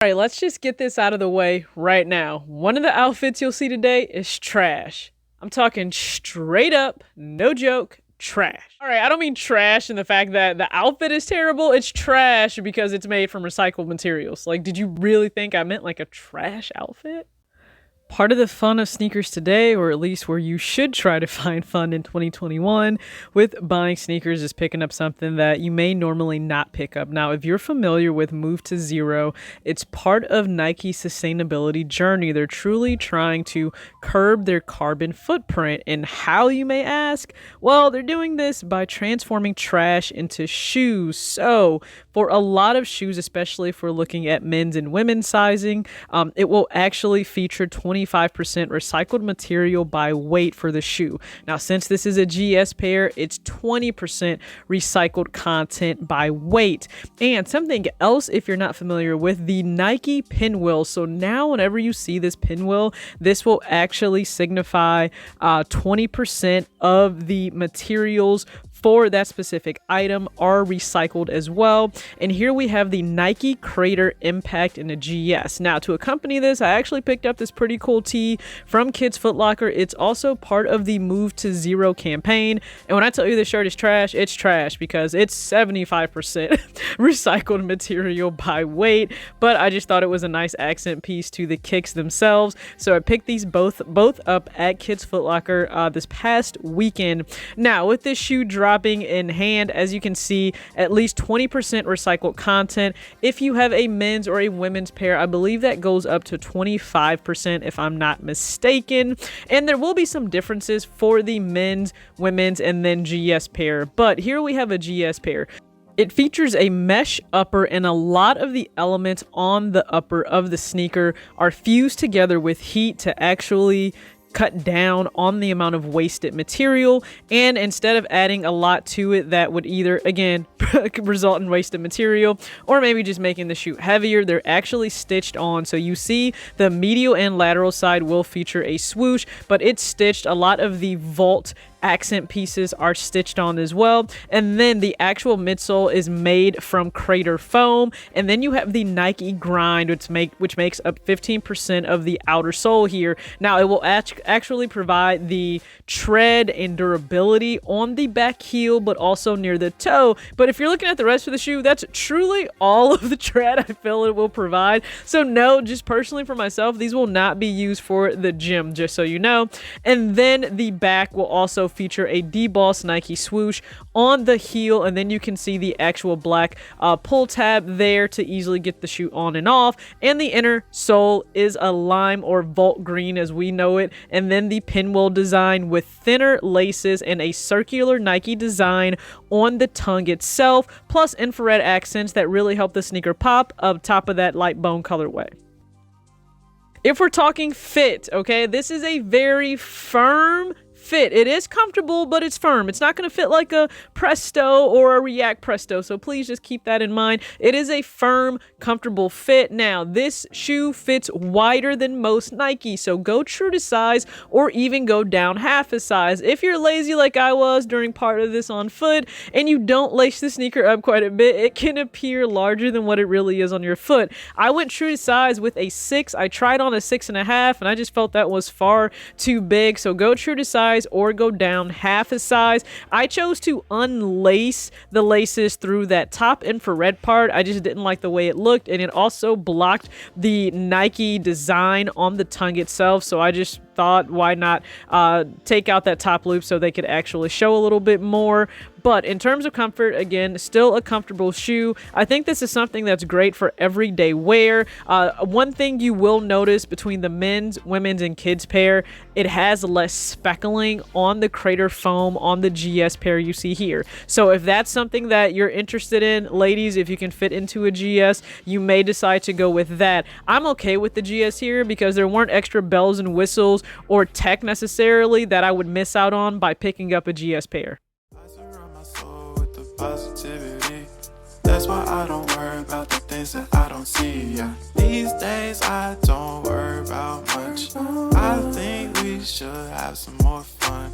All right, let's just get this out of the way right now. One of the outfits you'll see today is trash. I'm talking straight up, no joke, trash. All right, I don't mean trash in the fact that the outfit is terrible. It's trash because it's made from recycled materials. Like, did you really think I meant like a trash outfit? Part of the fun of sneakers today, or at least where you should try to find fun in 2021 with buying sneakers, is picking up something that you may normally not pick up. Now, if you're familiar with Move to Zero, it's part of Nike's sustainability journey. They're truly trying to curb their carbon footprint. And how, you may ask? Well, they're doing this by transforming trash into shoes. So, for a lot of shoes, especially if we're looking at men's and women's sizing, it will actually feature 25% recycled material by weight for the shoe. Now, since this is a GS pair, it's 20% recycled content by weight. And something else, if you're not familiar with the Nike pinwheel. So now whenever you see this pinwheel, this will actually signify 20% of the materials for that specific item are recycled as well. And here we have the Nike Crater Impact in a GS. Now, to accompany this, I actually picked up this pretty cool tee from Kids Foot Locker. It's also part of the Move to Zero campaign. And when I tell you this shirt is trash, it's trash because it's 75% recycled material by weight. But I just thought it was a nice accent piece to the kicks themselves. So I picked these both up at Kids Foot Locker this past weekend. Now, with this shoe dropping in hand, as you can see, at least 20% recycled content. If you have a men's or a women's pair, I believe that goes up to 25% if I'm not mistaken. And there will be some differences for the men's, women's, and then GS pair. But here we have a GS pair. It features a mesh upper, and a lot of the elements on the upper of the sneaker are fused together with heat to actually cut down on the amount of wasted material. And instead of adding a lot to it that would either, again, result in wasted material or maybe just making the shoe heavier, they're actually stitched on. So you see the medial and lateral side will feature a swoosh, but it's stitched. A lot of the vault accent pieces are stitched on as well. And then the actual midsole is made from Crater foam. And then you have the Nike grind, which makes up 15% of the outer sole here. Now, it will actually provide the tread and durability on the back heel, but also near the toe. But if you're looking at the rest of the shoe, that's truly all of the tread I feel it will provide. So no, just personally for myself, these will not be used for the gym, just so you know. And then the back will also feature a debossed Nike swoosh on the heel, and then you can see the actual black pull tab there to easily get the shoe on and off. And the inner sole is a lime or vault green as we know it, and then the pinwheel design with thinner laces and a circular Nike design on the tongue itself, plus infrared accents that really help the sneaker pop up top of that light bone colorway. If we're talking fit, okay, this is a very firm fit. It is comfortable, but it's firm. It's not going to fit like a Presto or a React Presto, so please just keep that in mind. It is a firm, comfortable fit. Now, this shoe fits wider than most Nike, so go true to size or even go down half a size. If you're lazy like I was during part of this on foot and you don't lace the sneaker up quite a bit, it can appear larger than what it really is on your foot. I went true to size with a 6. I tried on a 6.5 and I just felt that was far too big, so go true to size or go down half a size. I chose to unlace the laces through that top infrared part. I just didn't like the way it looked, and it also blocked the Nike design on the tongue itself, so I just thought, why not take out that top loop so they could actually show a little bit more. But in terms of comfort, again, still a comfortable shoe. I think this is something that's great for everyday wear. One thing you will notice between the men's, women's, and kids pair, it has less speckling on the Crater foam on the GS pair you see here. So if that's something that you're interested in, ladies, if you can fit into a GS, you may decide to go with that. I'm okay with the GS here because there weren't extra bells and whistles or tech necessarily that I would miss out on by picking up a GS pair. Positivity. That's why I don't worry about the things that I don't see. Yeah. These days I don't worry about much. I think we should have some more fun.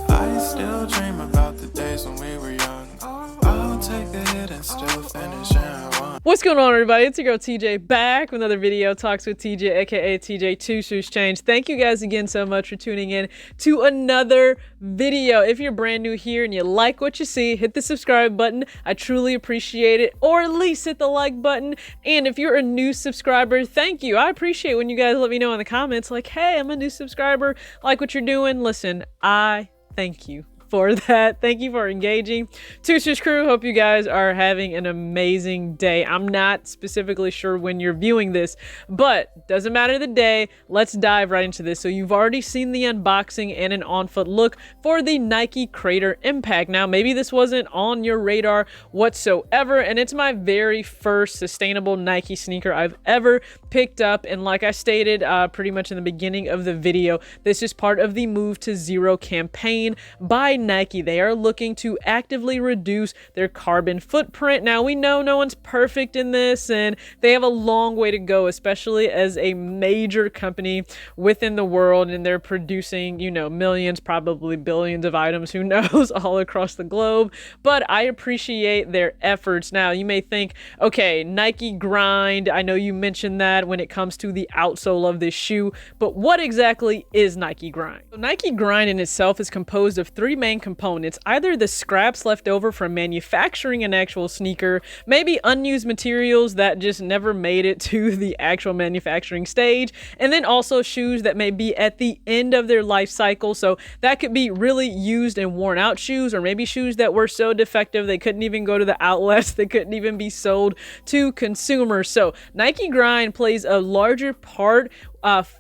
I still dream about the days when we were young. I'll take a hit and still finish in one. What's going on, everybody? It's your girl TJ back with another video, Talks with TJ, aka TJ Two Shoes Change. Thank you guys again so much for tuning in to another video. If you're brand new here and you like what you see, hit the subscribe button. I truly appreciate it, or at least hit the like button. And if you're a new subscriber, thank you. I appreciate when you guys let me know in the comments, like, hey, I'm a new subscriber, like what you're doing. Listen, I thank you for that. Thank you for engaging. Two Shoes crew, hope you guys are having an amazing day. I'm not specifically sure when you're viewing this, but doesn't matter the day. Let's dive right into this. So you've already seen the unboxing and an on-foot look for the Nike Crater Impact. Now, maybe this wasn't on your radar whatsoever, and it's my very first sustainable Nike sneaker I've ever picked up. And like I stated pretty much in the beginning of the video, this is part of the Move to Zero campaign by Nike. They are looking to actively reduce their carbon footprint. Now, we know no one's perfect in this, and they have a long way to go, especially as a major company within the world, and they're producing, you know, millions, probably billions of items, who knows, all across the globe. But I appreciate their efforts. Now, you may think, okay, Nike Grind, I know you mentioned that when it comes to the outsole of this shoe, but what exactly is Nike Grind? So Nike Grind in itself is composed of three main components: either the scraps left over from manufacturing an actual sneaker, maybe unused materials that just never made it to the actual manufacturing stage, and then also shoes that may be at the end of their life cycle. So that could be really used and worn out shoes, or maybe shoes that were so defective they couldn't even go to the outlets, they couldn't even be sold to consumers. So Nike Grind plays a larger part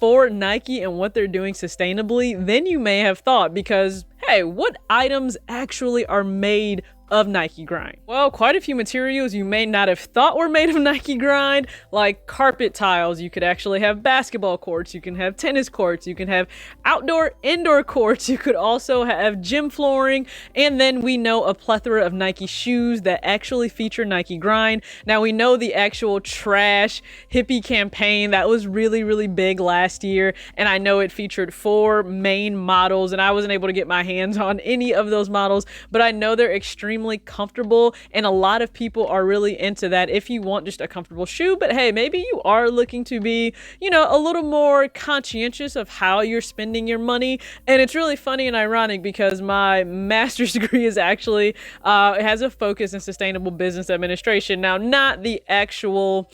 for Nike and what they're doing sustainably than you may have thought, because hey, what items actually are made of Nike Grind? Well, quite a few materials you may not have thought were made of Nike Grind, like carpet tiles. You could actually have basketball courts, you can have tennis courts, you can have indoor courts, you could also have gym flooring, and then we know a plethora of Nike shoes that actually feature Nike Grind. Now, we know the actual trash hippie campaign that was really big last year, and I know it featured 4 main models, and I wasn't able to get my hands on any of those models, but I know they're extremely comfortable, and a lot of people are really into that if you want just a comfortable shoe. But hey, maybe you are looking to be, you know, a little more conscientious of how you're spending your money. And it's really funny and ironic because my master's degree is actually it has a focus in sustainable business administration. Now, not the actual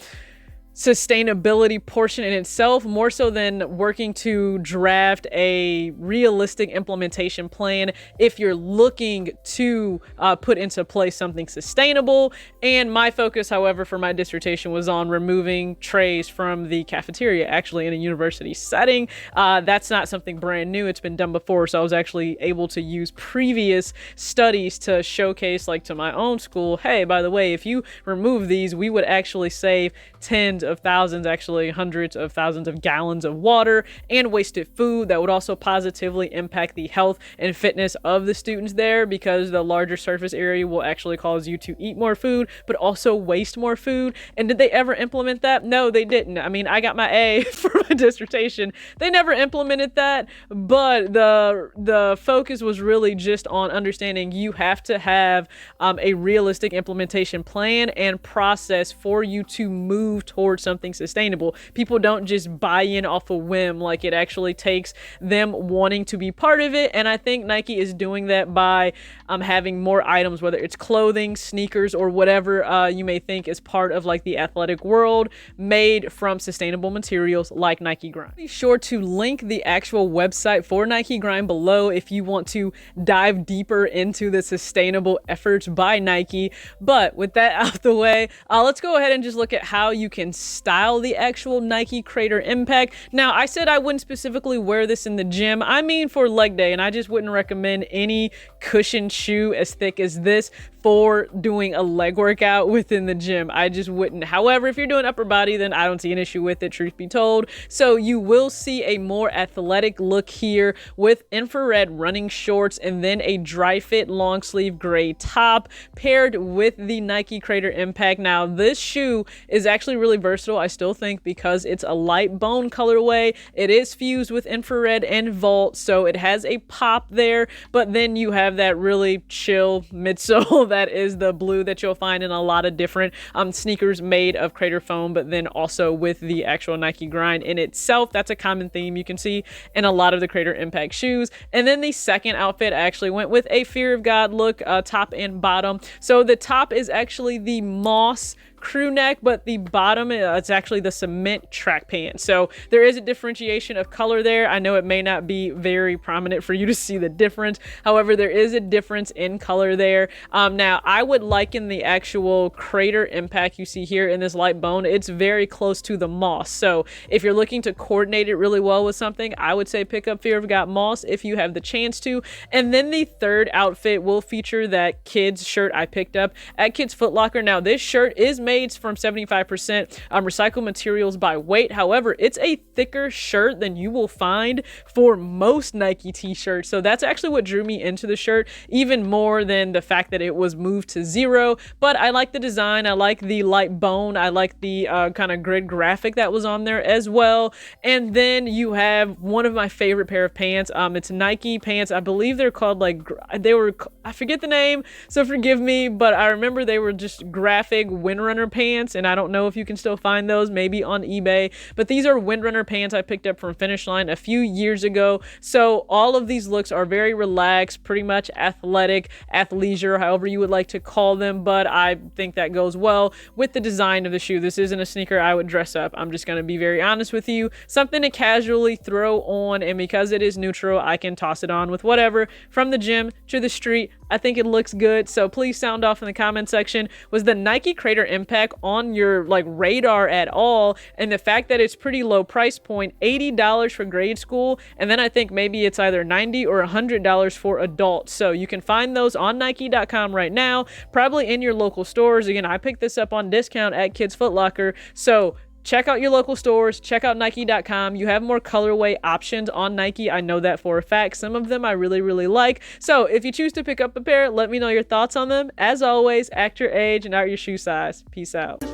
sustainability portion in itself, more so than working to draft a realistic implementation plan if you're looking to put into place something sustainable. And my focus, however, for my dissertation was on removing trays from the cafeteria, actually in a university setting. That's not something brand new, it's been done before, so I was actually able to use previous studies to showcase, like, to my own school, hey, by the way, if you remove these, we would actually save tens of thousands, actually hundreds of thousands of gallons of water and wasted food that would also positively impact the health and fitness of the students there, because the larger surface area will actually cause you to eat more food but also waste more food. And did they ever implement that? No, they didn't. I mean, I got my A for my dissertation. They never implemented that, but the focus was really just on understanding you have to have a realistic implementation plan and process for you to move towards something sustainable. People don't just buy in off a whim. Like, it actually takes them wanting to be part of it, and I think Nike is doing that by having more items, whether it's clothing, sneakers, or whatever you may think is part of like the athletic world, made from sustainable materials like Nike Grind. Be sure to link the actual website for Nike Grind below if you want to dive deeper into the sustainable efforts by Nike. But with that out of the way, let's go ahead and just look at how you can style the actual Nike Crater Impact. Now, I said I wouldn't specifically wear this in the gym. I mean for leg day, and I just wouldn't recommend any cushioned shoe as thick as this for doing a leg workout within the gym. I just wouldn't. However, if you're doing upper body, then I don't see an issue with it, truth be told. So you will see a more athletic look here with infrared running shorts and then a dry fit long sleeve gray top paired with the Nike Crater Impact. Now, this shoe is actually really versatile. I still think because it's a light bone colorway, it is fused with infrared and volt, so it has a pop there, but then you have that really chill midsole that is the blue that you'll find in a lot of different sneakers made of crater foam, but then also with the actual Nike grind in itself. That's a common theme you can see in a lot of the Crater Impact shoes. And then the second outfit, I actually went with a Fear of God look, top and bottom. So the top is actually the moss crew neck, but the bottom, it's actually the cement track pants. So there is a differentiation of color there. I know it may not be very prominent for you to see the difference. However, there is a difference in color there. Now, I would liken the actual Crater Impact you see here in this light bone. It's very close to the moss. So if you're looking to coordinate it really well with something, I would say pick up Fear of God moss if you have the chance to. And then the third outfit will feature that kids shirt I picked up at Kids Foot Locker. Now, this shirt is made from 75% recycled materials by weight. However, it's a thicker shirt than you will find for most Nike t-shirts. So that's actually what drew me into the shirt, even more than the fact that it was moved to zero. But I like the design. I like the light bone. I like the kind of grid graphic that was on there as well. And then you have one of my favorite pair of pants. It's Nike pants. I believe they're called I forget the name, so forgive me, but I remember they were just graphic Windrunner pants, and I don't know if you can still find those, maybe on eBay, but these are Windrunner pants I picked up from Finish Line a few years ago. So all of these looks are very relaxed, pretty much athletic, athleisure, however you would like to call them, but I think that goes well with the design of the shoe. This isn't a sneaker I would dress up. I'm just going to be very honest with you. Something to casually throw on, and because it is neutral, I can toss it on with whatever, from the gym to the street. I think it looks good, so please sound off in the comment section. Was the Nike Crater Impact on your radar at all? And the fact that it's pretty low price point, $80 for grade school, and then I think maybe it's either $90 or $100 for adults. So you can find those on Nike.com right now, probably in your local stores. Again, I picked this up on discount at Kids Foot Locker, so check out your local stores, check out Nike.com. You have more colorway options on Nike. I know that for a fact. Some of them I really, really like. So if you choose to pick up a pair, let me know your thoughts on them. As always, act your age and not your shoe size. Peace out.